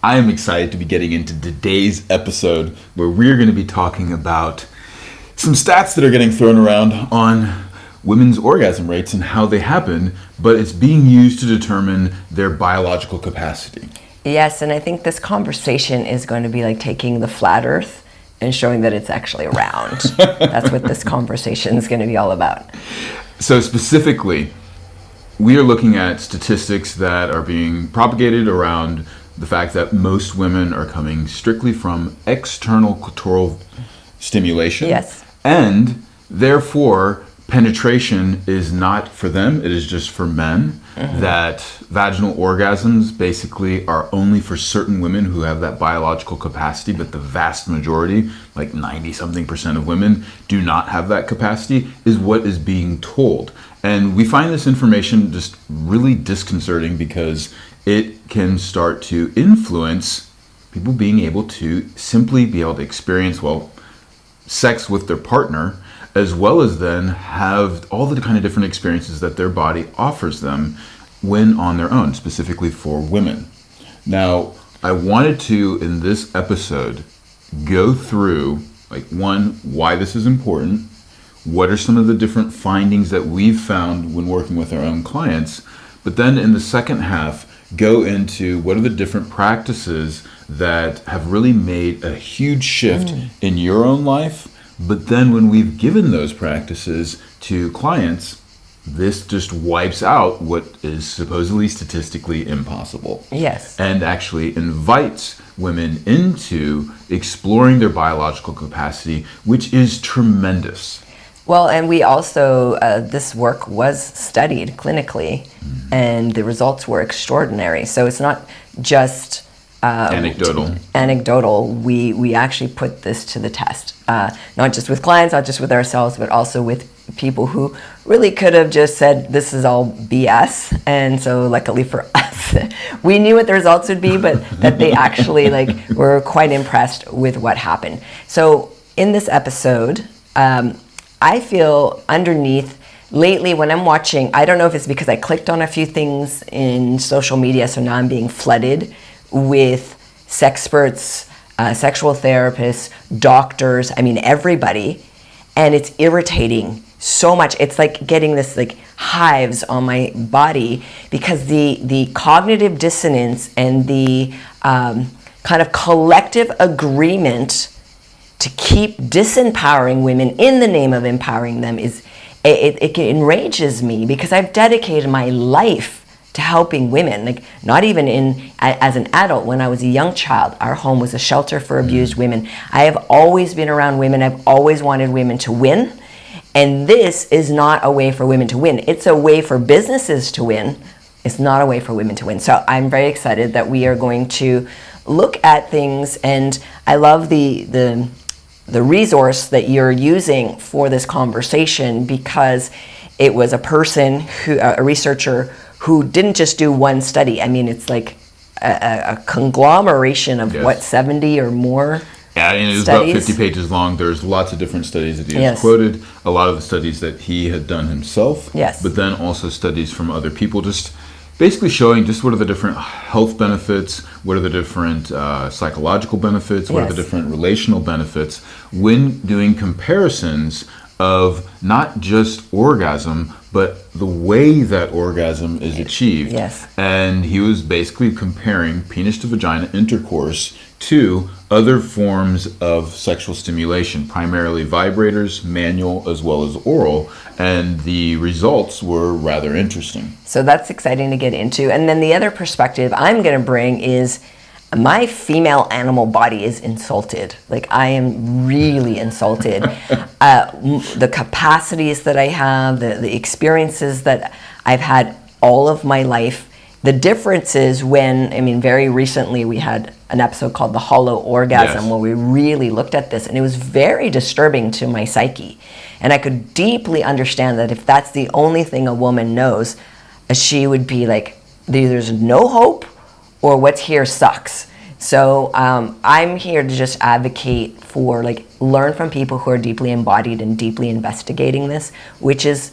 I am excited to be getting into today's episode where we're going to be talking about some stats that are getting thrown around on women's orgasm rates and how they happen, but it's being used to determine their biological capacity. Yes, and I think this conversation is going to be like taking the flat earth and showing that it's actually round. That's what this conversation is going to be all about. So specifically, we are looking at statistics that are being propagated around the fact that most women are coming strictly from external clitoral stimulation. Yes. And therefore, penetration is not for them, it is just for men. Mm-hmm. That vaginal orgasms basically are only for certain women who have that biological capacity, but the vast majority, like 90-something% of women, do not have that capacity, is what is being told. And we find this information just really disconcerting because it can start to influence people being able to simply be able to experience, sex with their partner, as well as then have all the kind of different experiences that their body offers them when on their own, specifically for women. Now, I wanted to, in this episode, go through, one, why this is important, what are some of the different findings that we've found when working with our own clients, but then in the second half, go into what are the different practices that have really made a huge shift in your own life. But then when we've given those practices to clients, this just wipes out what is supposedly statistically impossible. Yes. And actually invites women into exploring their biological capacity, which is tremendous. Well, and we also, this work was studied clinically, and the results were extraordinary. So it's not just anecdotal. We actually put this to the test, not just with clients, not just with ourselves, but also with people who really could have just said this is all BS. And so luckily for us, we knew what the results would be, but that they actually were quite impressed with what happened. So in this episode, I feel underneath lately when I'm watching, I don't know if it's because I clicked on a few things in social media, so now I'm being flooded with sexperts, sexual therapists, doctors, everybody, and it's irritating so much. It's like getting this hives on my body because the cognitive dissonance and the kind of collective agreement to keep disempowering women in the name of empowering them it enrages me because I've dedicated my life to helping women, not even as an adult. When I was a young child, our home was a shelter for abused women. I have always been around women. I've always wanted women to win. And this is not a way for women to win. It's a way for businesses to win. It's not a way for women to win. So I'm very excited that we are going to look at things, and I love the resource that you're using for this conversation because it was a researcher who didn't just do one study. It's like a conglomeration of 70 or more. Yeah, and it was studies. About 50 pages long. There's lots of different studies that he has quoted. A lot of the studies that he had done himself. Yes. But then also studies from other people, just basically showing just what are the different health benefits, what are the different psychological benefits, what are the different relational benefits when doing comparisons of not just orgasm, but the way that orgasm is achieved. Yes. And he was basically comparing penis to vagina intercourse to other forms of sexual stimulation, primarily vibrators, manual, as well as oral, and the results were rather interesting. So that's exciting to get into. And then the other perspective I'm going to bring is my female animal body is insulted. I am really insulted. The capacities that I have, the experiences that I've had all of my life. The difference is when, very recently we had an episode called The Hollow Orgasm where we really looked at this, and it was very disturbing to my psyche. And I could deeply understand that if that's the only thing a woman knows, she would be like, there's no hope or what's here sucks. So I'm here to just advocate for learn from people who are deeply embodied and deeply investigating this, which is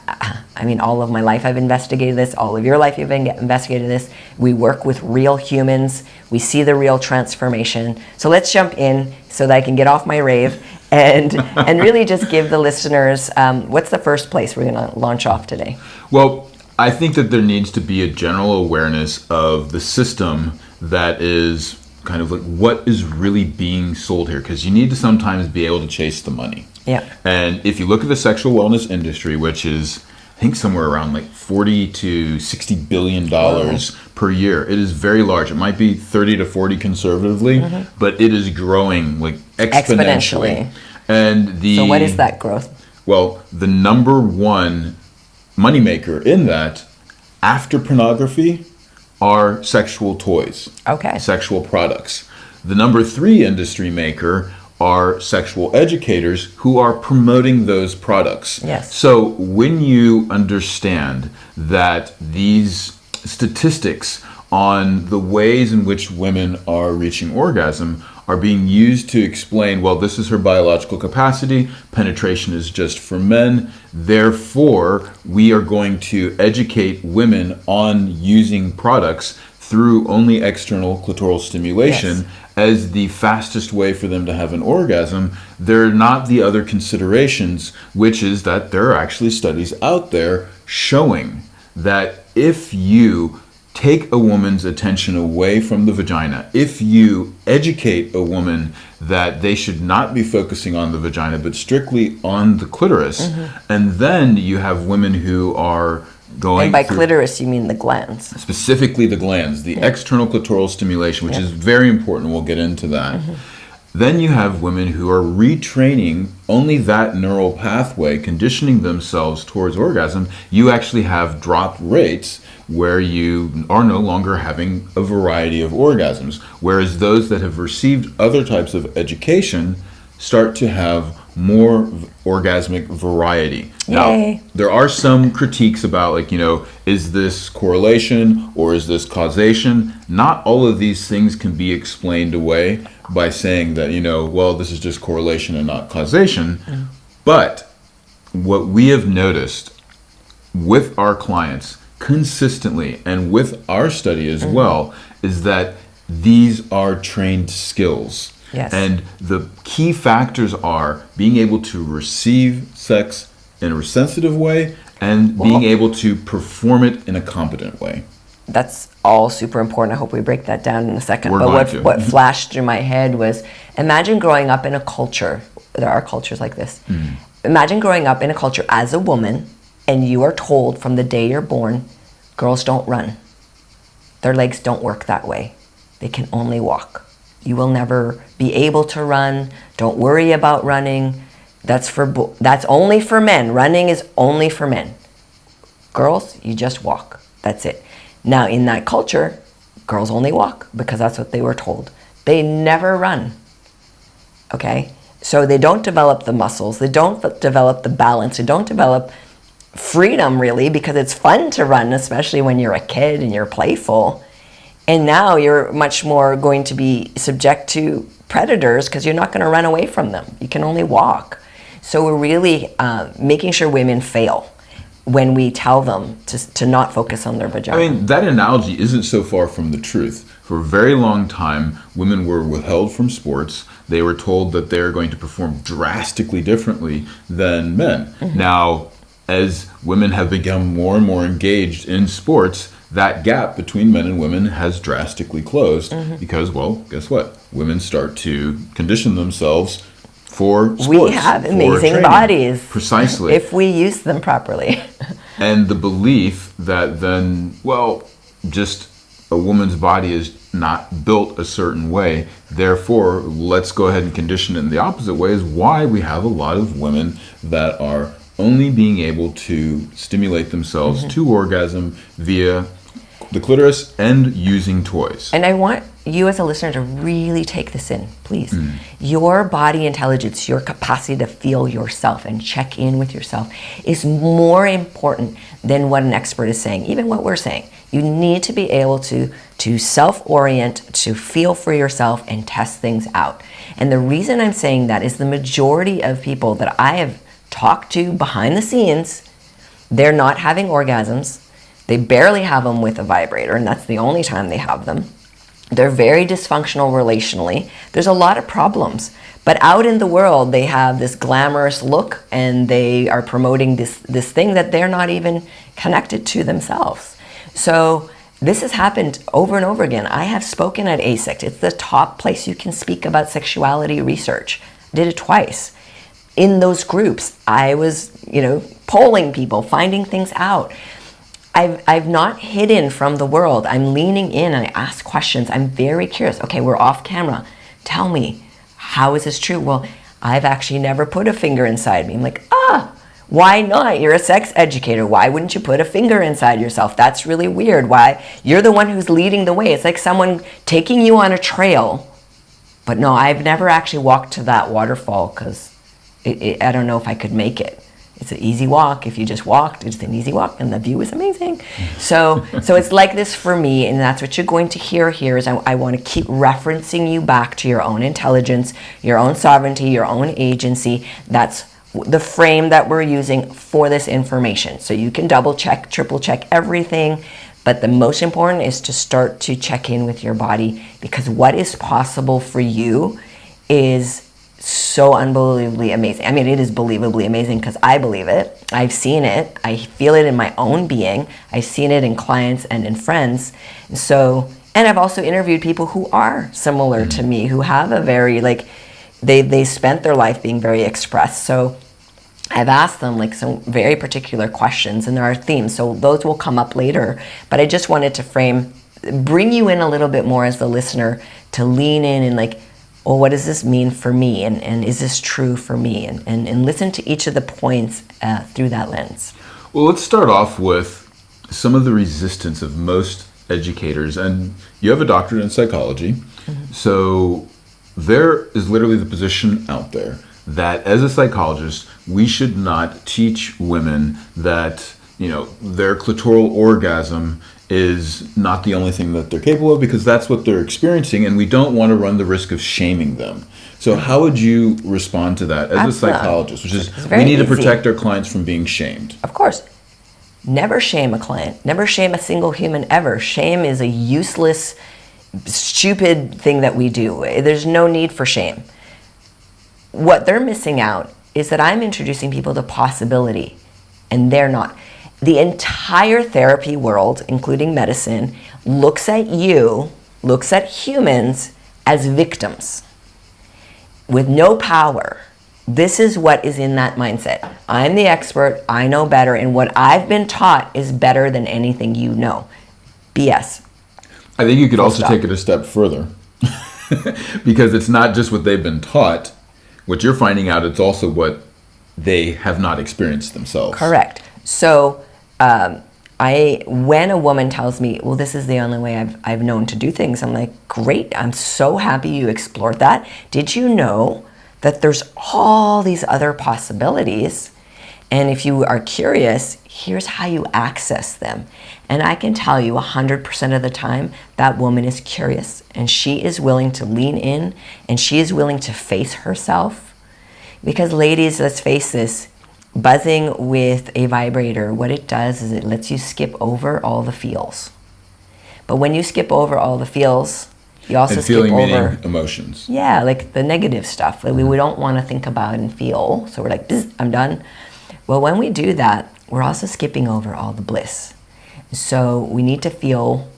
I mean, all of my life I've investigated this. All of your life you've investigated this. We work with real humans. We see the real transformation. So let's jump in so that I can get off my rave and really just give the listeners, what's the first place we're going to launch off today? Well, I think that there needs to be a general awareness of the system that is kind of like what is really being sold here, because you need to sometimes be able to chase the money. Yeah. And if you look at the sexual wellness industry, which is, I think, somewhere around like 40 to 60 billion dollars per year, it is very large. It might be 30 to 40 conservatively, but it is growing like exponentially. And so what is that growth? Well, the number one moneymaker in that, after pornography, are sexual toys. Okay. Sexual products. The number three industry maker are sexual educators who are promoting those products. Yes. So when you understand that these statistics on the ways in which women are reaching orgasm are being used to explain, well, this is her biological capacity, penetration is just for men, therefore we are going to educate women on using products through only external clitoral stimulation as the fastest way for them to have an orgasm. There are not the other considerations, which is that there are actually studies out there showing that if you take a woman's attention away from the vagina, if you educate a woman that they should not be focusing on the vagina but strictly on the clitoris, and then you have women who are going And by clitoris, you mean the glands. specifically the glands, the external clitoral stimulation, which is very important. We'll get into that. Then you have women who are retraining only that neural pathway, conditioning themselves towards orgasm. You actually have dropped rates where you are no longer having a variety of orgasms, whereas those that have received other types of education start to have more orgasmic variety. Yay. Now, there are some critiques about, like, is this correlation or is this causation? Not all of these things can be explained away by saying that, well, this is just correlation and not causation. But what we have noticed with our clients consistently and with our study as well is that these are trained skills. Yes. And the key factors are being able to receive sex in a sensitive way and being able to perform it in a competent way. That's all super important. I hope we break that down in a second. We're but going to. what flashed through my head was, imagine growing up in a culture, there are cultures like this. Imagine growing up in a culture as a woman and you are told from the day you're born, girls don't run. Their legs don't work that way. They can only walk. You will never be able to run. Don't worry about running. That's only for men. Running is only for men. Girls, you just walk. That's it. Now, in that culture, girls only walk because that's what they were told. They never run. Okay? So they don't develop the muscles. They don't develop the balance. They don't develop freedom, really, because it's fun to run, especially when you're a kid and you're playful. And now you're much more going to be subject to predators because you're not going to run away from them. You can only walk. So we're really making sure women fail when we tell them to not focus on their vagina. I mean, that analogy isn't so far from the truth. For a very long time, women were withheld from sports. They were told that they're going to perform drastically differently than men. Now, as women have become more and more engaged in sports, that gap between men and women has drastically closed because, well, guess what? Women start to condition themselves for sports. We have amazing training. bodies. Precisely. If we use them properly. And the belief that then, well, just a woman's body is not built a certain way, therefore, let's go ahead and condition it in the opposite way, is why we have a lot of women that are only being able to stimulate themselves to orgasm via the clitoris and using toys. And I want you as a listener to really take this in, please. Your body intelligence, your capacity to feel yourself and check in with yourself is more important than what an expert is saying, even what we're saying. You need to be able to self-orient, to feel for yourself and test things out. And the reason I'm saying that is the majority of people that I have talked to behind the scenes, they're not having orgasms. They barely have them with a vibrator, and that's the only time they have them. They're very dysfunctional relationally. There's a lot of problems. But out in the world, they have this glamorous look, and they are promoting this thing that they're not even connected to themselves. So this has happened over and over again. I have spoken at ASECT. It's the top place you can speak about sexuality research. I did it twice. In those groups, I was, polling people, finding things out. I've not hidden from the world. I'm leaning in and I ask questions. I'm very curious. Okay, we're off camera. Tell me, how is this true? Well, I've actually never put a finger inside me. I'm like, why not? You're a sex educator. Why wouldn't you put a finger inside yourself? That's really weird. Why? You're the one who's leading the way. It's like someone taking you on a trail. But no, I've never actually walked to that waterfall because I don't know if I could make it. It's an easy walk. If you just walked, it's an easy walk, and the view is amazing. So it's like this for me, and that's what you're going to hear here. Is I want to keep referencing you back to your own intelligence, your own sovereignty, your own agency. That's the frame that we're using for this information. So you can double check, triple check everything, but the most important is to start to check in with your body, because what is possible for you is so unbelievably amazing. I mean, it is believably amazing because I believe it. I've seen it. I feel it in my own being. I've seen it in clients and in friends. And I've also interviewed people who are similar to me, who have a very, they spent their life being very expressed. So I've asked them some very particular questions, and there are themes. So those will come up later. But I just wanted to bring you in a little bit more as the listener, to lean in and well, what does this mean for me? And is this true for me? And listen to each of the points through that lens. Well, let's start off with some of the resistance of most educators. And you have a doctorate in psychology. Mm-hmm. So there is literally the position out there that as a psychologist, we should not teach women that, their clitoral orgasm is not the only thing that they're capable of, because that's what they're experiencing, and we don't want to run the risk of shaming them. So how would you respond to that as a psychologist, which is we need to protect our clients from being shamed? Of course. Never shame a client. Never shame a single human ever. Shame is a useless, stupid thing that we do. There's no need for shame. What they're missing out is that I'm introducing people to possibility, and they're not. The entire therapy world, including medicine, looks at humans as victims with no power. This is what is in that mindset. I'm the expert, I know better, and what I've been taught is better than anything you know. BS. I think you could also take it a step further, because it's not just what they've been taught. What you're finding out, it's also what they have not experienced themselves. Correct. So when a woman tells me, well, this is the only way I've known to do things, I'm like, great, I'm so happy you explored that. Did you know that there's all these other possibilities? And if you are curious, here's how you access them. And I can tell you 100% of the time, that woman is curious, and she is willing to lean in, and she is willing to face herself. Because ladies, let's face this, buzzing with a vibrator, what it does is it lets you skip over all the feels. But when you skip over all the feels, you also skip over... meaning emotions. Yeah, the negative stuff that we don't want to think about and feel. So we're like, I'm done. Well, when we do that, we're also skipping over all the bliss. So we need to feel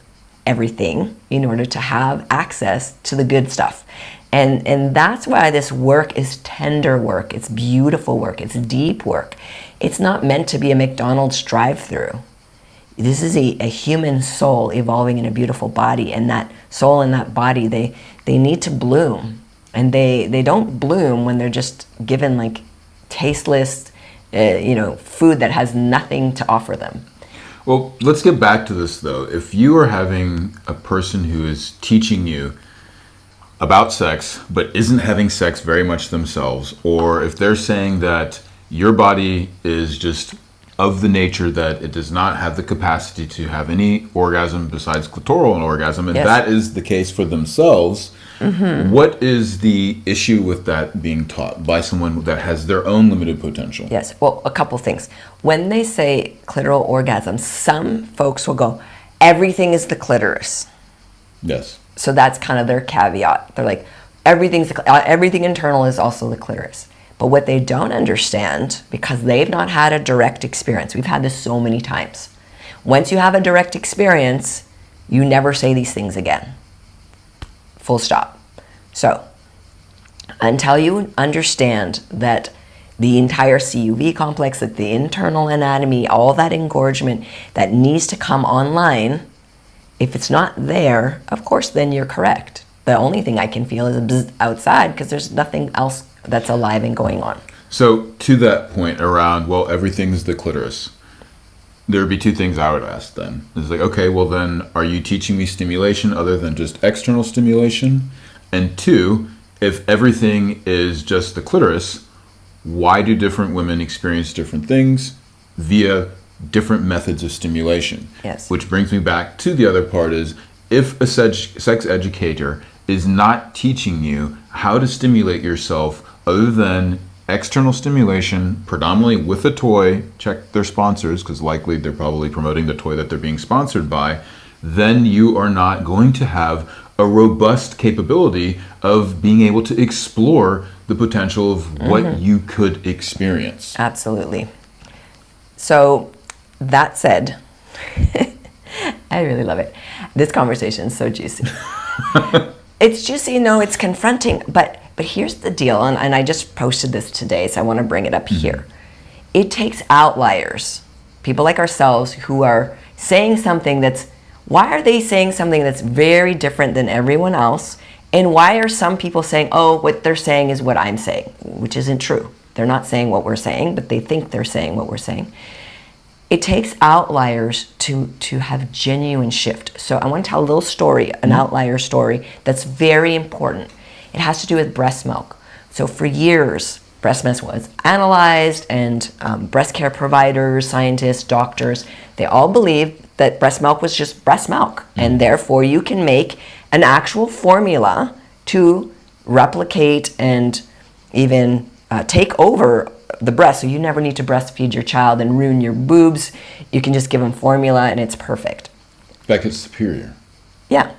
everything in order to have access to the good stuff. And that's why this work is tender work. It's beautiful work. It's deep work. It's not meant to be a McDonald's drive-through. This is a human soul evolving in a beautiful body. And that soul and that body, they need to bloom. And they don't bloom when they're just given tasteless, food that has nothing to offer them. Well, let's get back to this though. If you are having a person who is teaching you about sex, but isn't having sex very much themselves, or if they're saying that your body is just of the nature that it does not have the capacity to have any orgasm besides clitoral orgasm, and Yes. that is the case for themselves. What is the issue with that being taught by someone that has their own limited potential? Yes. Well, a couple things. When they say clitoral orgasm, some folks will go, everything is the clitoris. Yes. So that's kind of their caveat. They're like, everything internal is also the clitoris. But what they don't understand, because they've not had a direct experience, we've had this so many times. Once you have a direct experience, you never say these things again. Full stop. So, until you understand that the entire CUV complex, that the internal anatomy, all that engorgement that needs to come online, if it's not there, of course, then you're correct. The only thing I can feel is a bzz outside because there's nothing else that's alive and going on. So to that point around, well, everything's the clitoris, there would be two things I would ask then. It's like, okay, well then, are you teaching me stimulation other than just external stimulation? And two, if everything is just the clitoris, why do different women experience different things via different methods of stimulation? Yes. Which brings me back to the other part is, if a sex educator is not teaching you how to stimulate yourself other than external stimulation, predominantly with a toy, check their sponsors, because likely they're probably promoting the toy that they're being sponsored by, then you are not going to have a robust capability of being able to explore the potential of what you could experience. Absolutely. So, that said, I really love it. This conversation is so juicy. It's juicy, no, it's confronting, but here's the deal, and I just posted this today, so I want to bring it up here. It takes outliers, people like ourselves who are saying something why are they saying something that's very different than everyone else? And why are some people saying, oh, what they're saying is what I'm saying, which isn't true. They're not saying what we're saying, but they think they're saying what we're saying. It takes outliers to have genuine shift. So I want to tell a little story, an outlier story that's very important. It has to do with breast milk. So for years, breast milk was analyzed, and breast care providers, scientists, doctors, they all believed that breast milk was just breast milk. And therefore you can make an actual formula to replicate and even take over the breast. So you never need to breastfeed your child and ruin your boobs. You can just give them formula and it's perfect. In fact, it's superior. Yeah.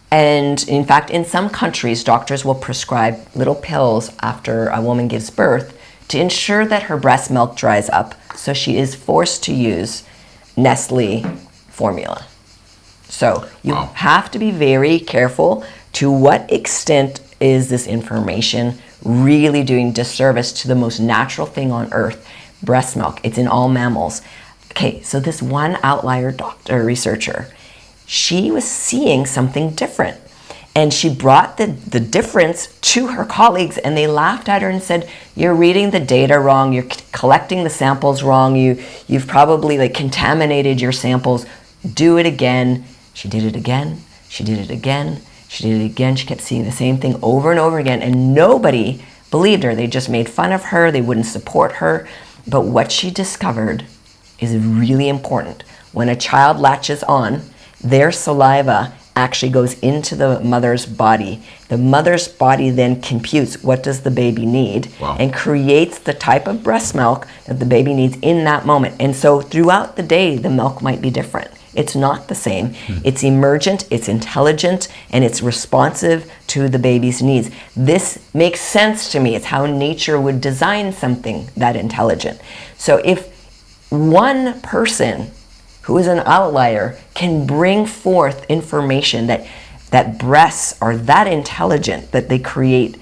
And in fact, in some countries, doctors will prescribe little pills after a woman gives birth to ensure that her breast milk dries up. So she is forced to use Nestle formula. So you have to be very careful to what extent is this information really doing disservice to the most natural thing on earth, breast milk. It's in all mammals. Okay, so this one outlier researcher, she was seeing something different. And she brought the difference to her colleagues, and they laughed at her and said, you're reading the data wrong, you're collecting the samples wrong, you've probably contaminated your samples. Do it again. She did it again. She did it again. She did it again. She kept seeing the same thing over and over again, and nobody believed her. They just made fun of her. They wouldn't support her. But what she discovered is really important. When a child latches on, their saliva actually goes into the mother's body. The mother's body then computes what does the baby need and creates the type of breast milk that the baby needs in that moment. And so throughout the day, the milk might be different. It's not the same. It's emergent, it's intelligent, and it's responsive to the baby's needs. This makes sense to me. It's how nature would design something that intelligent. So if one person who is an outlier can bring forth information that breasts are that intelligent that they create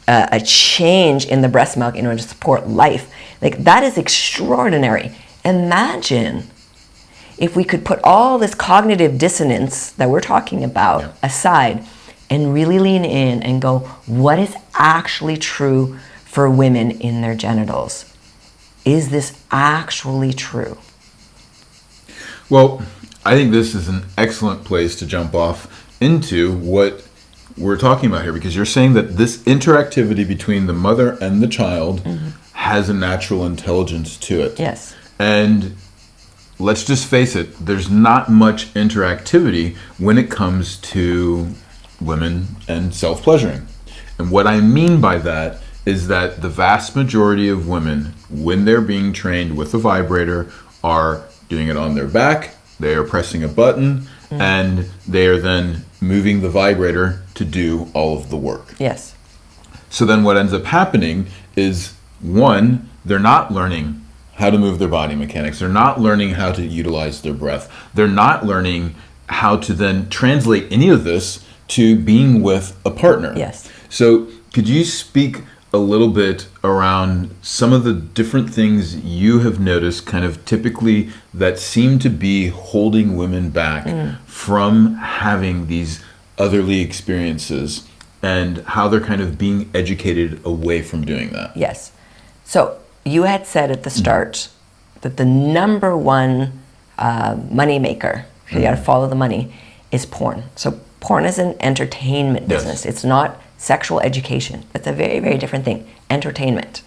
a change in the breast milk in order to support life, that is extraordinary. Imagine if we could put all this cognitive dissonance that we're talking about aside and really lean in and go, what is actually true for women in their genitals? Is this actually true? Well, I think this is an excellent place to jump off into what we're talking about here, because you're saying that this interactivity between the mother and the child has a natural intelligence to it. Yes. And let's just face it, there's not much interactivity when it comes to women and self-pleasuring. And what I mean by that is that the vast majority of women, when they're being trained with a vibrator, are doing it on their back, they are pressing a button, and they are then moving the vibrator to do all of the work. Yes. So then what ends up happening is, one, they're not learning how to move their body mechanics. They're not learning how to utilize their breath. They're not learning how to then translate any of this to being with a partner. Yes. So could you speak a little bit around some of the different things you have noticed kind of typically that seem to be holding women back from having these otherly experiences, and how they're kind of being educated away from doing that? Yes. So you had said at the start that the number one money maker, you got to follow the money, is porn. So porn is an entertainment business. Yes. It's not sexual education. It's a very, very different thing. Entertainment.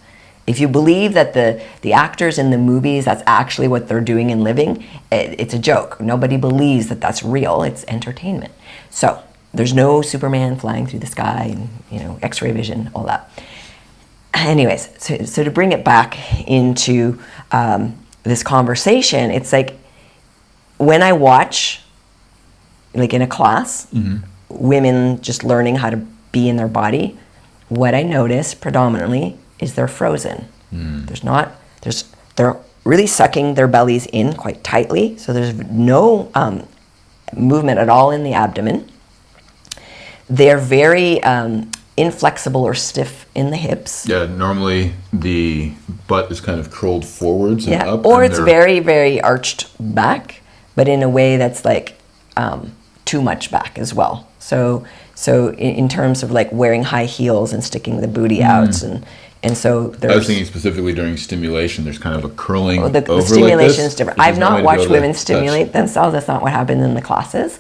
If you believe that the actors in the movies, that's actually what they're doing and living, it's a joke. Nobody believes that that's real. It's entertainment. So there's no Superman flying through the sky and, X-ray vision, all that. Anyways, so to bring it back into this conversation, it's like when I watch, like in a class, women just learning how to be in their body, what I notice predominantly is they're frozen. They're really sucking their bellies in quite tightly, so there's no movement at all in the abdomen. They're very inflexible or stiff in the hips. Yeah, normally the butt is kind of curled forwards and up. Or it's very, very arched back, but in a way that's like too much back as well. So in terms of like wearing high heels and sticking the booty out, and so there's... I was thinking specifically during stimulation, there's kind of a curling over the stimulation is different. I've not watched women touch. stimulate themselves. That's not what happened in the classes.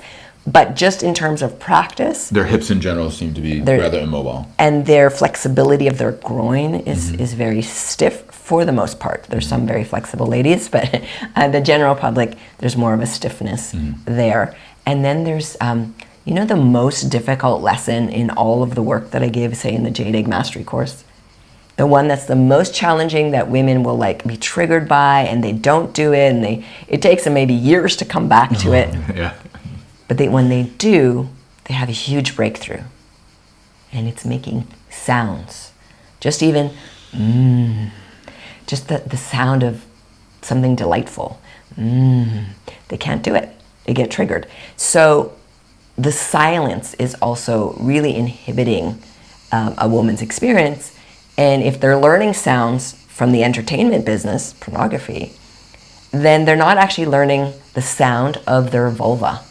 But just in terms of practice... Their hips in general seem to be rather immobile. And their flexibility of their groin is very stiff for the most part. There's some very flexible ladies, but the general public, there's more of a stiffness there. And then there's, the most difficult lesson in all of the work that I give, say, in the Jade Egg Mastery course? The one that's the most challenging, that women will like be triggered by, and they don't do it, and it takes them maybe years to come back to it. Yeah. But when they do, they have a huge breakthrough. And it's making sounds. Just even, just the sound of something delightful. They can't do it. They get triggered. So the silence is also really inhibiting a woman's experience. And if they're learning sounds from the entertainment business, pornography, then they're not actually learning the sound of their vulva.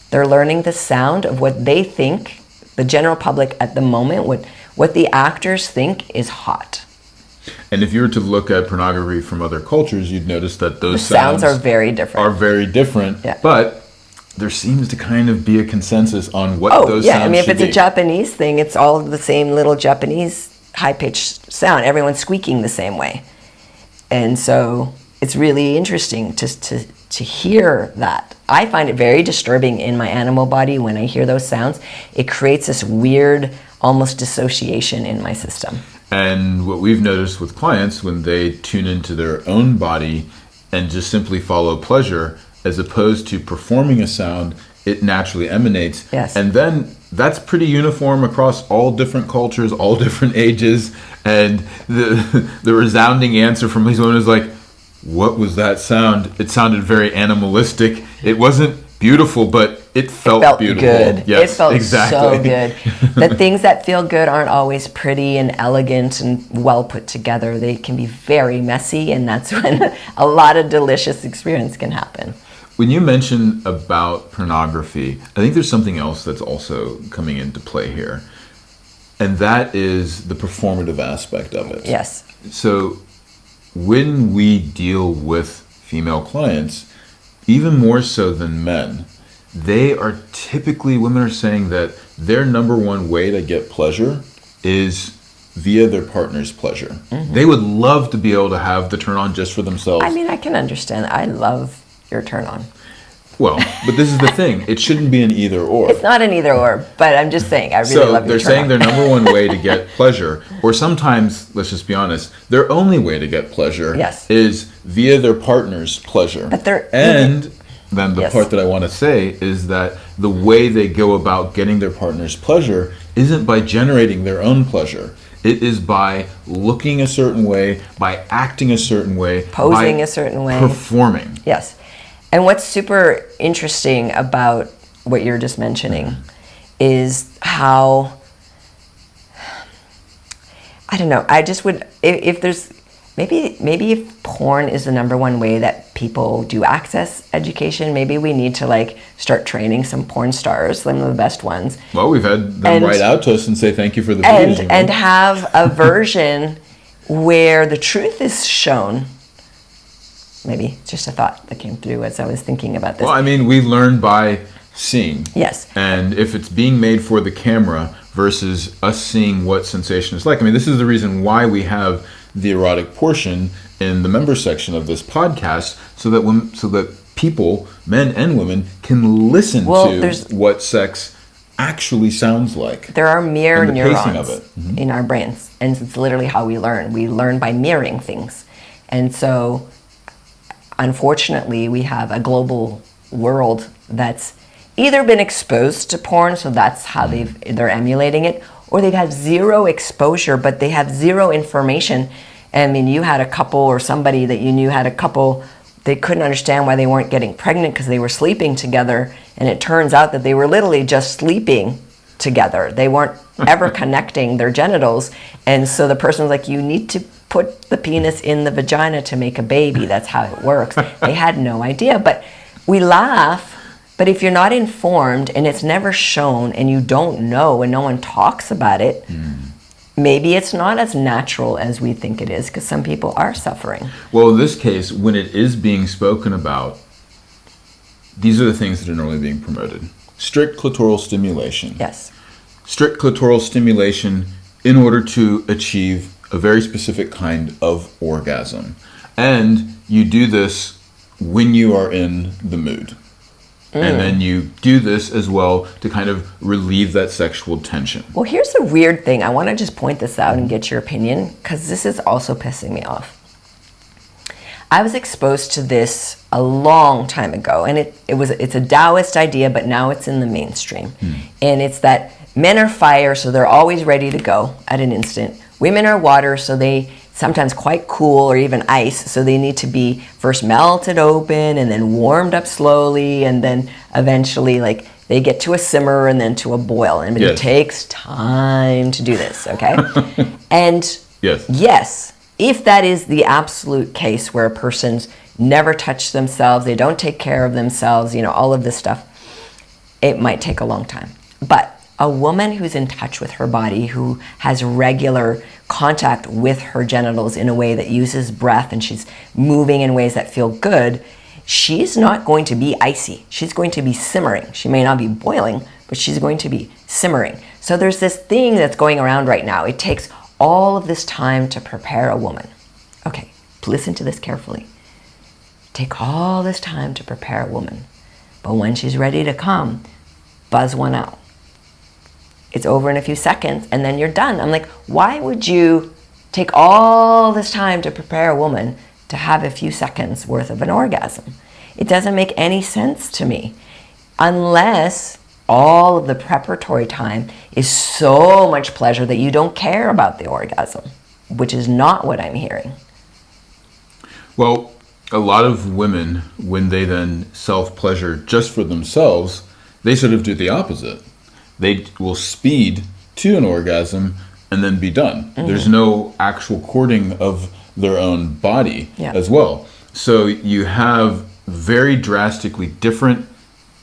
They're learning the sound of what they think, the general public at the moment, what the actors think is hot. And if you were to look at pornography from other cultures, you'd notice that those sounds are very different. Yeah. But there seems to kind of be a consensus on what those sounds should be. If it's a Japanese thing, it's all the same little Japanese high-pitched sound. Everyone's squeaking the same way. And so it's really interesting to hear that. I find it very disturbing in my animal body when I hear those sounds. It creates this weird, almost dissociation in my system. And what we've noticed with clients, when they tune into their own body and just simply follow pleasure, as opposed to performing a sound, it naturally emanates. Yes. And then that's pretty uniform across all different cultures, all different ages. And the resounding answer from these women is like, what was that sound? It sounded very animalistic. It wasn't beautiful, but it felt beautiful. Good. Yes, it felt exactly. so good. The things that feel good aren't always pretty and elegant and well put together. They can be very messy, and that's when a lot of delicious experience can happen. When you mention about pornography, I think there's something else that's also coming into play here, and that is the performative aspect of it. Yes. So when we deal with female clients, even more so than men, women are saying that their number one way to get pleasure is via their partner's pleasure. They would love to be able to have the turn on just for themselves. I mean, I can understand. I love your turn on. Well, but this is the thing. It shouldn't be an either or. It's not an either or, but I'm just saying, I really love your turn on. So they're saying their number one way to get pleasure, or sometimes, let's just be honest, their only way to get pleasure is via their partner's pleasure. But then the part that I want to say is that the way they go about getting their partner's pleasure isn't by generating their own pleasure. It is by looking a certain way, by acting a certain way, posing a certain way, performing. Yes. And what's super interesting about what you're just mentioning is how, I don't know, I just would, if there's, maybe if porn is the number one way that people do access education, maybe we need to like start training some porn stars, some of the best ones. Well, we've had them write out to us and say thank you for the videos. And have a version where the truth is shown. Maybe it's just a thought that came through as I was thinking about this. Well, I mean, we learn by seeing. Yes. And if it's being made for the camera versus us seeing what sensation is like. I mean, this is the reason why we have the erotic portion in the member section of this podcast, so that people, men and women, can listen to what sex actually sounds like. There are mirror neurons of it. in our brains, and it's literally how we learn. We learn by mirroring things. And so unfortunately, we have a global world that's either been exposed to porn, so that's how they're emulating it, or they've had zero exposure, but they have zero information. I mean, you had a couple, or somebody that you knew had a couple, they couldn't understand why they weren't getting pregnant because they were sleeping together, and it turns out that they were literally just sleeping together. They weren't ever connecting their genitals, and so the person was like, you need to put the penis in the vagina to make a baby. That's how it works. They had no idea. But we laugh, but if you're not informed and it's never shown and you don't know and no one talks about it, maybe it's not as natural as we think it is, because some people are suffering. Well, in this case, when it is being spoken about, these are the things that are normally being promoted. Strict clitoral stimulation. Yes. Strict clitoral stimulation in order to achieve a very specific kind of orgasm. And you do this when you are in the mood. And then you do this as well to kind of relieve that sexual tension. Well, here's the weird thing. I want to just point this out and get your opinion, because this is also pissing me off. I was exposed to this a long time ago, and it's a Taoist idea, but now it's in the mainstream. And it's that men are fire, so they're always ready to go at an instant. Women are water, so they sometimes quite cool, or even ice, so they need to be first melted open and then warmed up slowly, and then eventually like they get to a simmer and then to a boil. And it takes time to do this, okay? And yes, if that is the absolute case where a person's never touched themselves, they don't take care of themselves, all of this stuff, it might take a long time. But a woman who's in touch with her body, who has regular contact with her genitals in a way that uses breath, and she's moving in ways that feel good, she's not going to be icy. She's going to be simmering. She may not be boiling, but she's going to be simmering. So there's this thing that's going around right now. It takes all of this time to prepare a woman. Okay, listen to this carefully. Take all this time to prepare a woman. But when she's ready to come, buzz one out. It's over in a few seconds, and then you're done. I'm like, why would you take all this time to prepare a woman to have a few seconds worth of an orgasm? It doesn't make any sense to me, unless all of the preparatory time is so much pleasure that you don't care about the orgasm, which is not what I'm hearing. Well, a lot of women, when they then self-pleasure just for themselves, they sort of do the opposite. They will speed to an orgasm and then be done. There's no actual courting of their own body as well. So you have very drastically different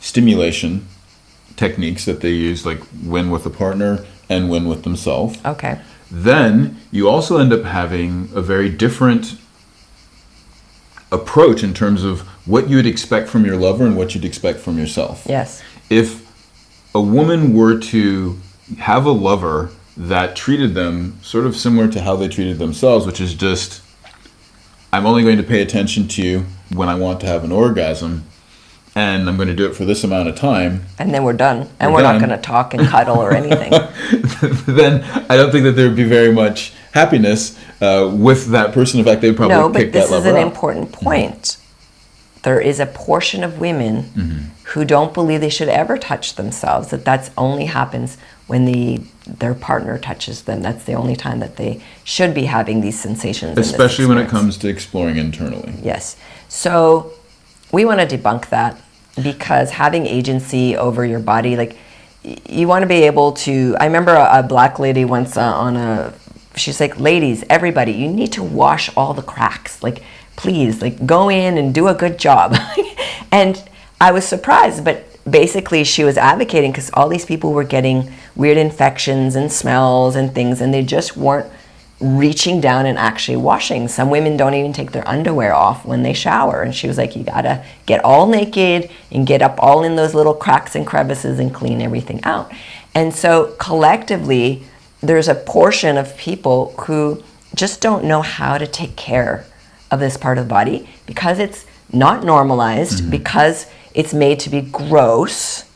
stimulation techniques that they use, like when with a partner and when with themselves. Okay. Then you also end up having a very different approach in terms of what you would expect from your lover and what you'd expect from yourself. Yes. If a woman were to have a lover that treated them sort of similar to how they treated themselves, which is just, I'm only going to pay attention to you when I want to have an orgasm, and I'm going to do it for this amount of time. And then we're done. And we're not going to talk and cuddle or anything. Then I don't think that there would be very much happiness with that person. In fact, they would probably kick that lover out. No, but this is an important point. There is a portion of women who don't believe they should ever touch themselves, that's only happens when their partner touches them. That's the only time that they should be having these sensations. Especially when it comes to exploring internally. Yes. So we want to debunk that, because having agency over your body, like, you want to be able to, I remember a black lady once she's like, ladies, everybody, you need to wash all the cracks. Like, please, like, go in and do a good job. And I was surprised, but basically she was advocating because all these people were getting weird infections and smells and things, and they just weren't reaching down and actually washing. Some women don't even take their underwear off when they shower. And she was like, you gotta get all naked and get up all in those little cracks and crevices and clean everything out. And so collectively, there's a portion of people who just don't know how to take care of this part of the body because it's not normalized, because it's made to be gross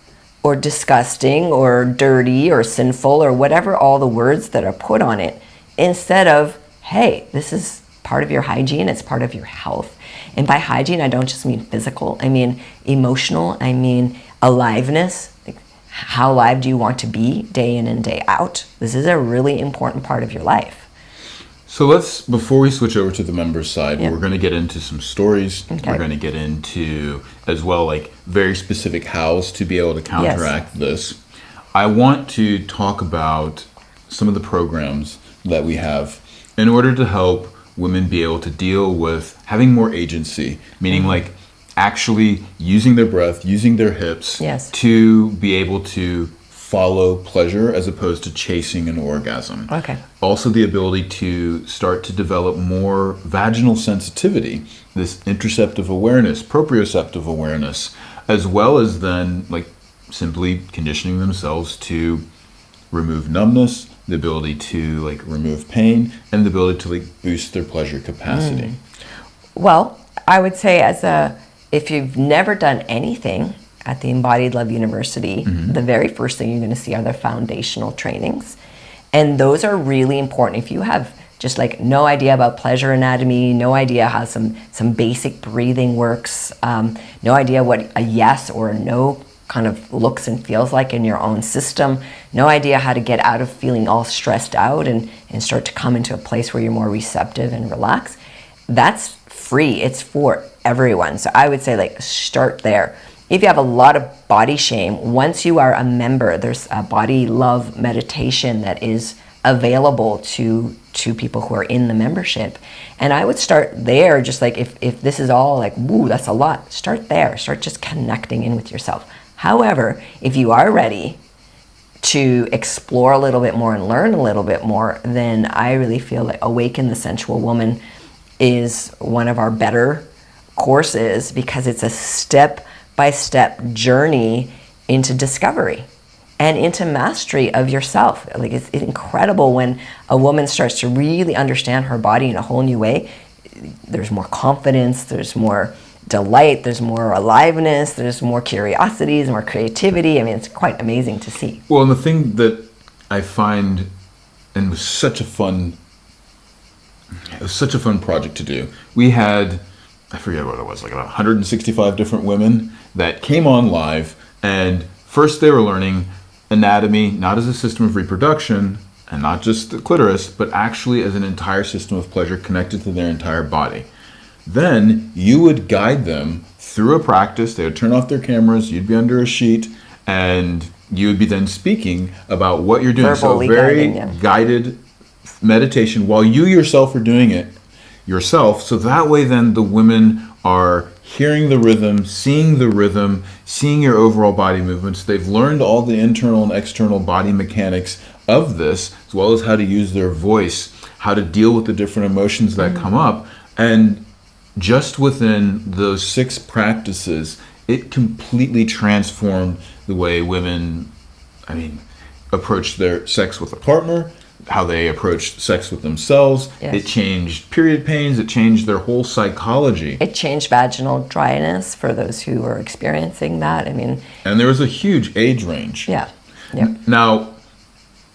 or disgusting or dirty or sinful or whatever all the words that are put on it, instead of, hey, this is part of your hygiene, it's part of your health. And by hygiene, I don't just mean physical, I mean emotional, I mean aliveness. Like, how alive do you want to be day in and day out? This is a really important part of your life. So before we switch over to the members side, we're going to get into some stories. Okay. We're going to get into, as well, like very specific hows to be able to counteract this. I want to talk about some of the programs that we have in order to help women be able to deal with having more agency, meaning like actually using their breath, using their hips to be able to follow pleasure as opposed to chasing an orgasm. Okay. Also the ability to start to develop more vaginal sensitivity, this interoceptive awareness, proprioceptive awareness, as well as then like simply conditioning themselves to remove numbness, the ability to like remove pain, and the ability to like boost their pleasure capacity. Well, I would say if you've never done anything at the Embodied Love University, the very first thing you're going to see are the foundational trainings. And those are really important. If you have just like no idea about pleasure anatomy, no idea how some basic breathing works, no idea what a yes or a no kind of looks and feels like in your own system, no idea how to get out of feeling all stressed out and start to come into a place where you're more receptive and relaxed, that's free. It's for everyone. So I would say like start there. If you have a lot of body shame, once you are a member, there's a body love meditation that is available to people who are in the membership. And I would start there, just like if this is all like, woo, that's a lot, start there. Start just connecting in with yourself. However, if you are ready to explore a little bit more and learn a little bit more, then I really feel like Awaken the Sensual Woman is one of our better courses, because it's a step-by-step journey into discovery and into mastery of yourself. Like, it's incredible when a woman starts to really understand her body in a whole new way. There's more confidence, there's more delight, there's more aliveness, there's more curiosities, more creativity. I mean, it's quite amazing to see. Well, and the thing that I find, and was such a fun project to do, we had, I forget what it was, like about 165 different women that came on live, and first they were learning anatomy, not as a system of reproduction, and not just the clitoris, but actually as an entire system of pleasure connected to their entire body. Then you would guide them through a practice. They would turn off their cameras, you'd be under a sheet, and you would be then speaking about what you're doing. Verbally so very guided meditation while you yourself are doing it yourself. So that way then the women are hearing the rhythm, seeing your overall body movements. They've learned all the internal and external body mechanics of this, as well as how to use their voice, how to deal with the different emotions that come up. And just within those 6 practices, it completely transformed the way women, approached their sex with a partner, how they approached sex with themselves. Yes. It changed period pains. It changed their whole psychology. It changed vaginal dryness for those who are experiencing that. I mean, and there was a huge age range. yeah. Yeah. Now,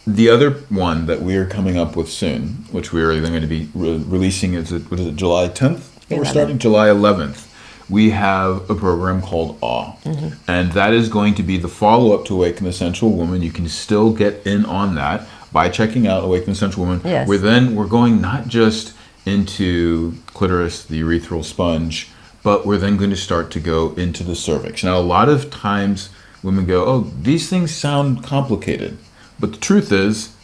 the other one that we are coming up with soon, which we are either going to be releasing, what is it, July 10th? We're starting July 11th. We have a program called Awe. And that is going to be the follow-up to Awaken the Sensual Woman. You can still get in on that by checking out Awaken the Sensual Woman. Yes. We're going not just into clitoris, the urethral sponge, but we're then going to start to go into the cervix. Now, a lot of times women go, oh, these things sound complicated. But the truth is,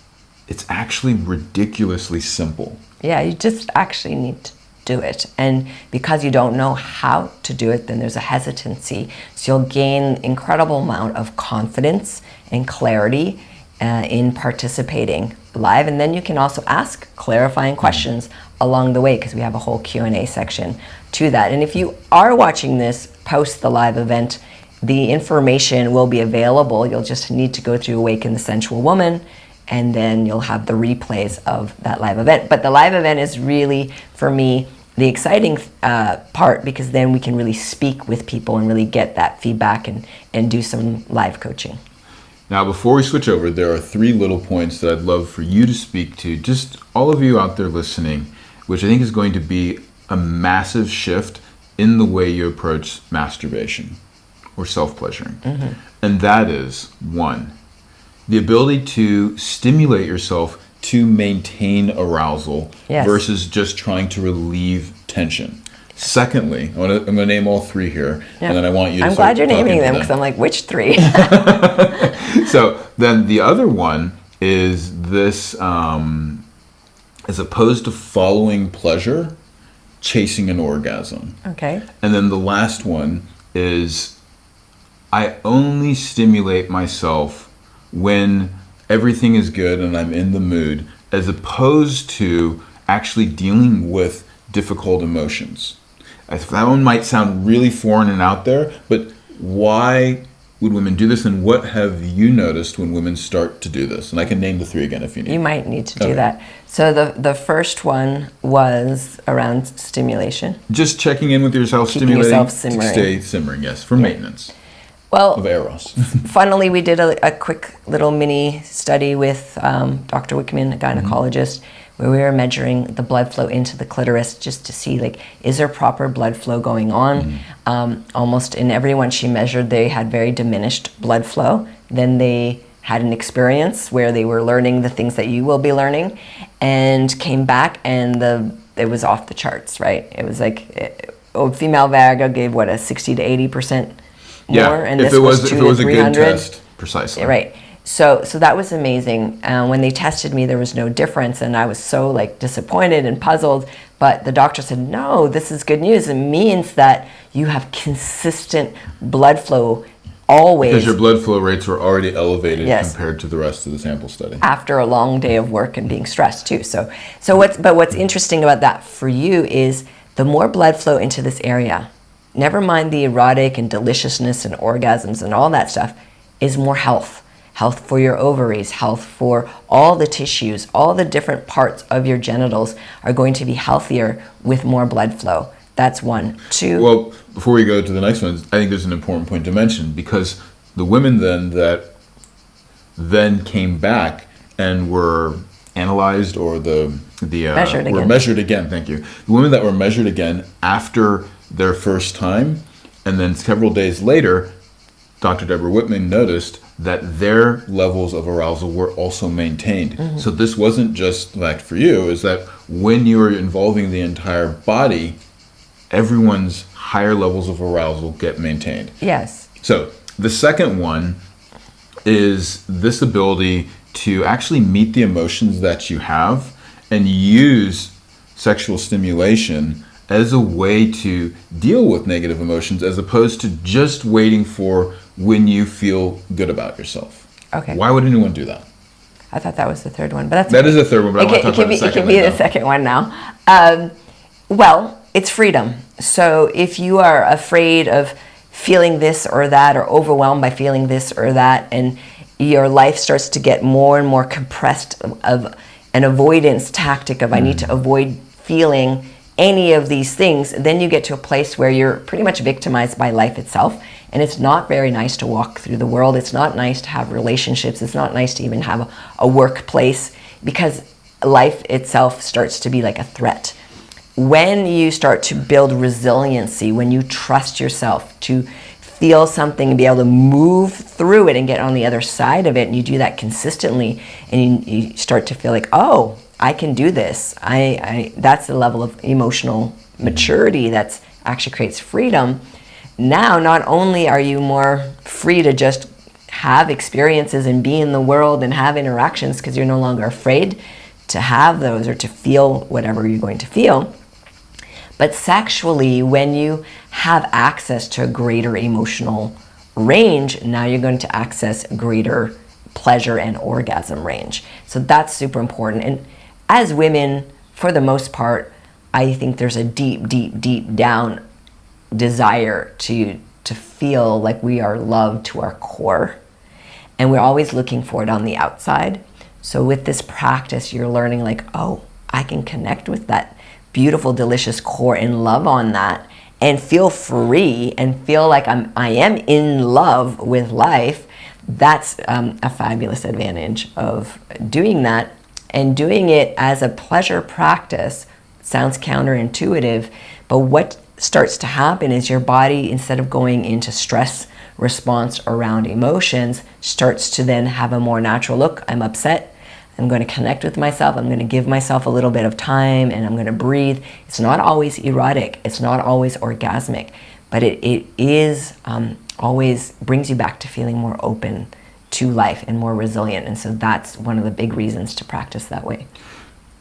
it's actually ridiculously simple. Yeah, you just actually need to do it. And because you don't know how to do it, then there's a hesitancy. So you'll gain incredible amount of confidence and clarity in participating live. And then you can also ask clarifying questions along the way, because we have a whole Q&A section to that. And if you are watching this post the live event, the information will be available. You'll just need to go through Awaken the Sensual Woman, and then you'll have the replays of that live event. But the live event is really, for me, the exciting part, because then we can really speak with people and really get that feedback and do some live coaching. Now, before we switch over, there are 3 little points that I'd love for you to speak to, just all of you out there listening, which I think is going to be a massive shift in the way you approach masturbation or self-pleasuring. And that is, 1, the ability to stimulate yourself to maintain arousal versus just trying to relieve tension. Secondly, I'm going to name all 3 here, and then I want you to I'm glad you're naming them, because I'm like, which 3? So then the other one is this, as opposed to following pleasure, chasing an orgasm. Okay. And then the last one is, I only stimulate myself when everything is good and I'm in the mood, as opposed to actually dealing with difficult emotions. That one might sound really foreign and out there, but why would women do this, and what have you noticed when women start to do this? And I can name the 3 again if you need. You might need to do that. So the first one was around stimulation. Just checking in with yourself, Keeping stimulating, yourself simmering. stay simmering, yes, for maintenance of eros. Funnily, we did a quick little mini study with Dr. Wickman, a gynecologist, where we were measuring the blood flow into the clitoris just to see, like, is there proper blood flow going on? Almost in everyone she measured, they had very diminished blood flow. Then they had an experience where they were learning the things that you will be learning, and came back, and it was off the charts, right? It was like, female Viagra gave, what, a 60 to 80% more, and if this was 2 to 300. A good test, precisely. Right. So that was amazing. When they tested me, there was no difference, and I was so disappointed and puzzled. But the doctor said, "No, this is good news. It means that you have consistent blood flow always." Because your blood flow rates were already elevated compared to the rest of the sample study. After a long day of work and being stressed too. So what's interesting about that for you is the more blood flow into this area, never mind the erotic and deliciousness and orgasms and all that stuff, is more health. Health for your ovaries, health for all the tissues, all the different parts of your genitals are going to be healthier with more blood flow. That's 1. 2. Well, before we go to the next one, I think there's an important point to mention, because the women then came back and were analyzed, or measured again. Thank you. The women that were measured again after their first time, and then several days later, Dr. Deborah Whitman noticed that their levels of arousal were also maintained. So this wasn't just like for you, is that when you are involving the entire body, everyone's higher levels of arousal get maintained. Yes. So the second one is this ability to actually meet the emotions that you have and use sexual stimulation as a way to deal with negative emotions, as opposed to just waiting for when you feel good about yourself. Okay. Why would anyone do that? I thought that was the third one, but that is the third one. But I want to talk about the second one. It can be the second one now. Well, it's freedom. So if you are afraid of feeling this or that, or overwhelmed by feeling this or that, and your life starts to get more and more compressed of an avoidance tactic of I need to avoid feeling any of these things, then you get to a place where you're pretty much victimized by life itself. And it's not very nice to walk through the world. It's not nice to have relationships. It's not nice to even have a workplace, because life itself starts to be like a threat. When you start to build resiliency, when you trust yourself to feel something and be able to move through it and get on the other side of it, and you do that consistently, and you start to feel like, oh, I can do this. That's the level of emotional maturity that actually creates freedom. Now, not only are you more free to just have experiences and be in the world and have interactions because you're no longer afraid to have those or to feel whatever you're going to feel, but sexually, when you have access to a greater emotional range, now you're going to access greater pleasure and orgasm range. So that's super important. And as women, for the most part, I think there's a deep, deep, deep down desire to feel like we are loved to our core. And we're always looking for it on the outside. So with this practice, you're learning like, oh, I can connect with that beautiful, delicious core and love on that and feel free and feel like I am in love with life. That's a fabulous advantage of doing that, and doing it as a pleasure practice. Sounds counterintuitive, but what starts to happen is your body, instead of going into stress response around emotions, starts to then have a more natural look. I'm upset. I'm going to connect with myself. I'm going to give myself a little bit of time, and I'm going to breathe. It's not always erotic. It's not always orgasmic, but it is always brings you back to feeling more open to life and more resilient. And so that's one of the big reasons to practice that way.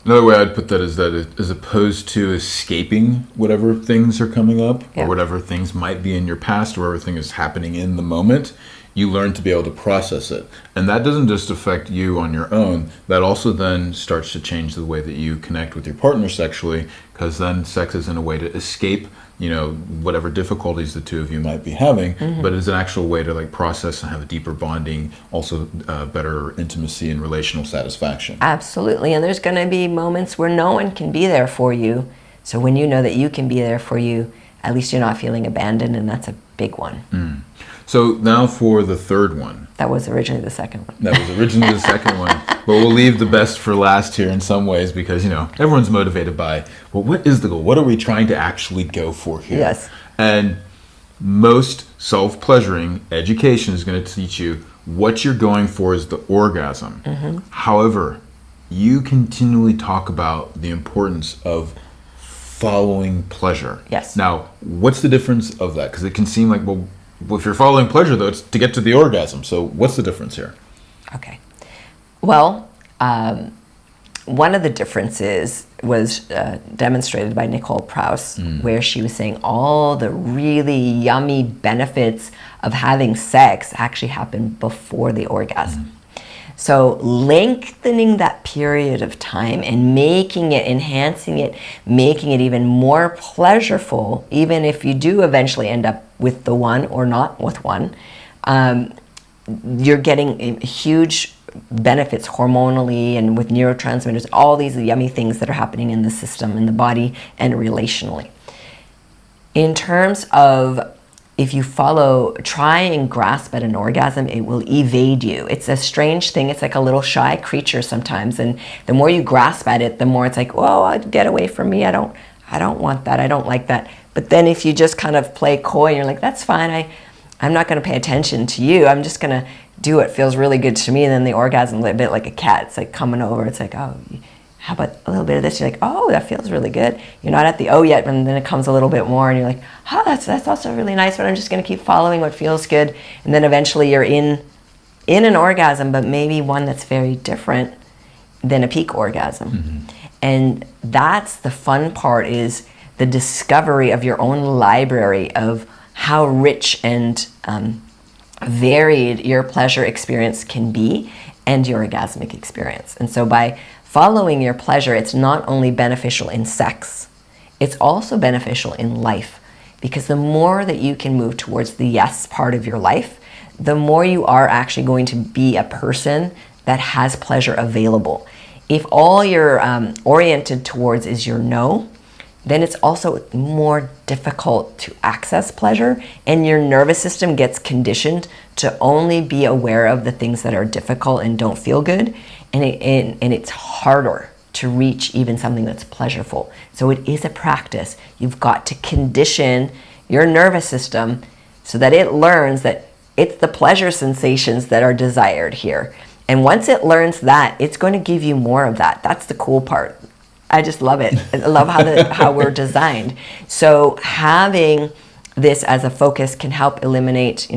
Another way I'd put that is that as opposed to escaping whatever things are coming up or whatever things might be in your past or everything is happening in the moment, you learn to be able to process it. And that doesn't just affect you on your own. That also then starts to change the way that you connect with your partner sexually, because then sex isn't a way to escape, whatever difficulties the two of you might be having, but it's an actual way to like process and have a deeper bonding, also better intimacy and relational satisfaction. Absolutely. And there's going to be moments where no one can be there for you. So when you know that you can be there for you, at least you're not feeling abandoned, and that's a big one. So now for the third one. That was originally the second one. That was originally the second one. But we'll leave the best for last here in some ways, because, everyone's motivated by, well, what is the goal? What are we trying to actually go for here? Yes. And most self-pleasuring education is going to teach you what you're going for is the orgasm. However, you continually talk about the importance of following pleasure. Yes. Now, what's the difference of that? Because it can seem like, well, if you're following pleasure, though, it's to get to the orgasm. So what's the difference here? Okay. Well, one of the differences was demonstrated by Nicole Prouse, where she was saying all the really yummy benefits of having sex actually happen before the orgasm. So lengthening that period of time and making it, enhancing it, making it even more pleasureful, even if you do eventually end up with the one or not with one, you're getting huge benefits hormonally and with neurotransmitters, all these yummy things that are happening in the system, in the body, and relationally. In terms of if you try and grasp at an orgasm, it will evade you. It's a strange thing. It's like a little shy creature sometimes. And the more you grasp at it, the more it's like, whoa, get away from me. I don't want that. I don't like that. But then if you just kind of play coy, you're like, that's fine. I'm not going to pay attention to you. I'm just going to do what feels really good to me. And then the orgasm is a bit like a cat. It's like coming over. It's like, oh, how about a little bit of this? You're like, oh, that feels really good. You're not at the oh yet, and then it comes a little bit more, and you're like, oh, that's also really nice, but I'm just going to keep following what feels good. And then eventually you're in an orgasm, but maybe one that's very different than a peak orgasm. And that's the fun part, is the discovery of your own library of how rich and varied your pleasure experience can be and your orgasmic experience. And so by following your pleasure, it's not only beneficial in sex, it's also beneficial in life, because the more that you can move towards the yes part of your life, the more you are actually going to be a person that has pleasure available. If all you're oriented towards is your no, then it's also more difficult to access pleasure, and your nervous system gets conditioned to only be aware of the things that are difficult and don't feel good, and it's harder to reach even something that's pleasurable. So it is a practice. You've got to condition your nervous system so that it learns that it's the pleasure sensations that are desired here. And once it learns that, it's going to give you more of that. That's the cool part. I just love it. I love how we're designed. So having this as a focus can help eliminate,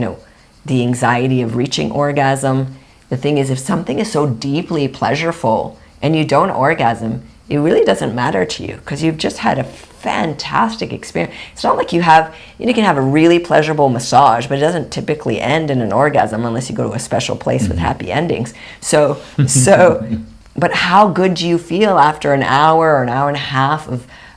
the anxiety of reaching orgasm. The thing is, if something is so deeply pleasurable and you don't orgasm, it really doesn't matter to you because you've just had a fantastic experience. It's not like you can have a really pleasurable massage, but it doesn't typically end in an orgasm unless you go to a special place with happy endings. So but how good do you feel after an hour or an hour and a half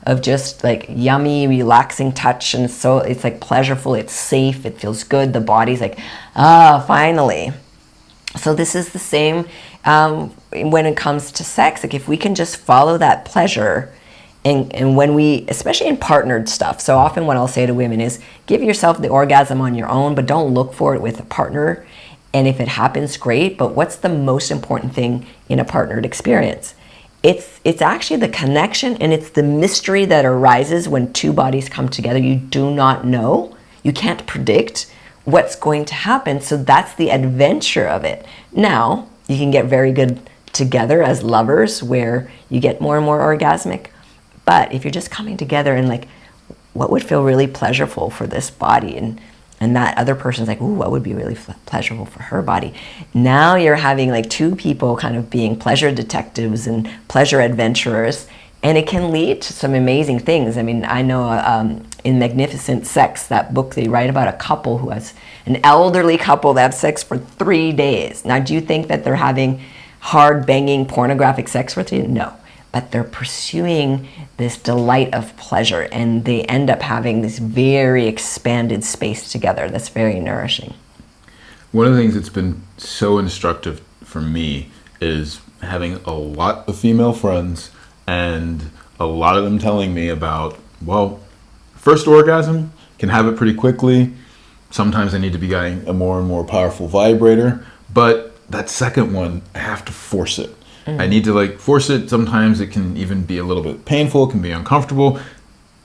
of just like yummy, relaxing touch? And so it's like pleasurable, it's safe, it feels good. The body's like, finally. So this is the same when it comes to sex. Like if we can just follow that pleasure, and when we, especially in partnered stuff, so often what I'll say to women is give yourself the orgasm on your own, but don't look for it with a partner. And if it happens, great, but what's the most important thing in a partnered experience? It's actually the connection, and it's the mystery that arises when two bodies come together. You do not know, you can't predict what's going to happen, so that's the adventure of it. Now, you can get very good together as lovers where you get more and more orgasmic, but if you're just coming together and like, what would feel really pleasurable for this body, and that other person's like, ooh, what would be really pleasurable for her body? Now you're having like two people kind of being pleasure detectives and pleasure adventurers, and it can lead to some amazing things. I mean, I know in Magnificent Sex, that book, they write about a couple who has, an elderly couple that have sex for 3 days. Now, do you think that they're having hard banging pornographic sex for 3 days? No. But they're pursuing this delight of pleasure, and they end up having this very expanded space together that's very nourishing. One of the things that's been so instructive for me is having a lot of female friends, and a lot of them telling me about, well, first orgasm, can have it pretty quickly. Sometimes I need to be getting a more and more powerful vibrator, but that second one, I have to force it. I need to force it. Sometimes it can even be a little bit painful, it can be uncomfortable.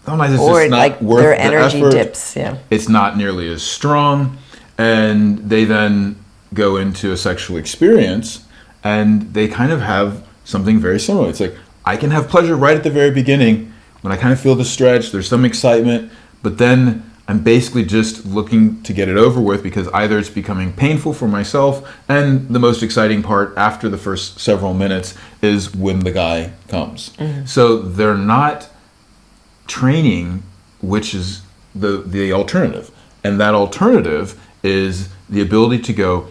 Sometimes it's just not worth their the energy effort. dips, yeah. It's not nearly as strong, and they then go into a sexual experience and they kind of have something very similar. It's like, I can have pleasure right at the very beginning when I kind of feel the stretch, there's some excitement, but then I'm basically just looking to get it over with because either it's becoming painful for myself, and the most exciting part after the first several minutes is when the guy comes. Mm-hmm. So they're not training, which is the alternative. And that alternative is the ability to go,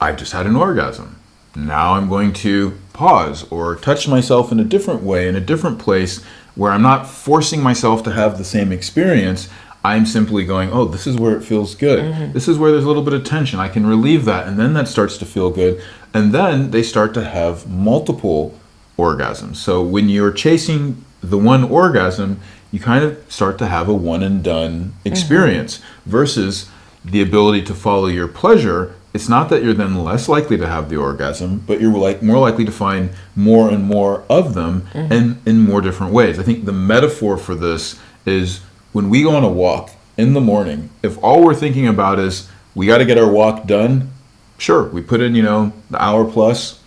I've just had an orgasm. Now I'm going to pause or touch myself in a different way, in a different place, where I'm not forcing myself to have the same experience. I'm simply going, oh, this is where it feels good. Mm-hmm. This is where there's a little bit of tension. I can relieve that. And then that starts to feel good. And then they start to have multiple orgasms. So when you're chasing the one orgasm, you kind of start to have a one and done experience. Mm-hmm. Versus the ability to follow your pleasure. It's not that you're then less likely to have the orgasm, but you're more likely to find more and more of them, mm-hmm. and in more different ways. I think the metaphor for this is, when we go on a walk in the morning, if all we're thinking about is we got to get our walk done, sure, we put in, the hour plus,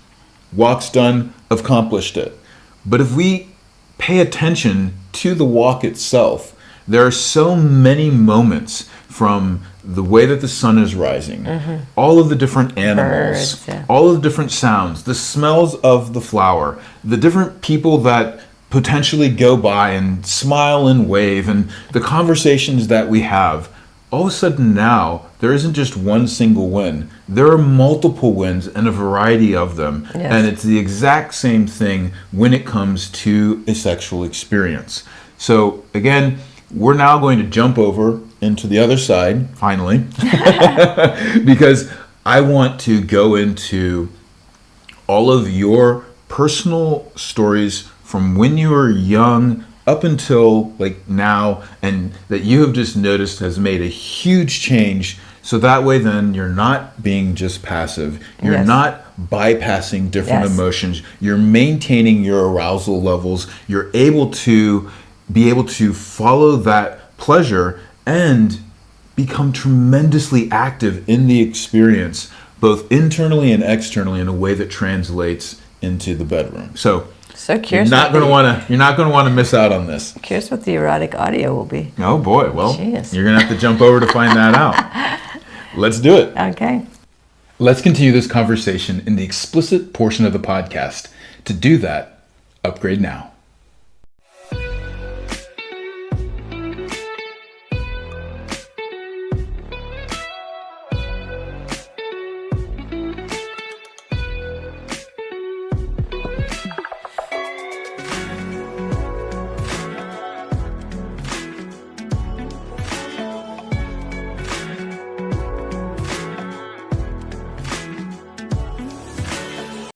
walk's done, accomplished it. But if we pay attention to the walk itself, there are so many moments, from the way that the sun is rising, mm-hmm. all of the different animals, birds, yeah. all of the different sounds, the smells of the flower, the different people that potentially go by and smile and wave, and the conversations that we have. All of a sudden now, there isn't just one single win. There are multiple wins and a variety of them. Yes. And it's the exact same thing when it comes to a sexual experience. So again, we're now going to jump over into the other side, finally, because I want to go into all of your personal stories from when you were young up until like now, and that you have just noticed has made a huge change. So that way then you're not being just passive. You're Yes. not bypassing different Yes. emotions. You're maintaining your arousal levels. You're able to follow that pleasure and become tremendously active in the experience, both internally and externally, in a way that translates into the bedroom. So you're curious. not going to want to miss out on this. Curious what the erotic audio will be. Oh boy, well, Jeez. you're going to have to jump over to find that out. Let's do it. Okay. Let's continue this conversation in the explicit portion of the podcast. To do that, upgrade now.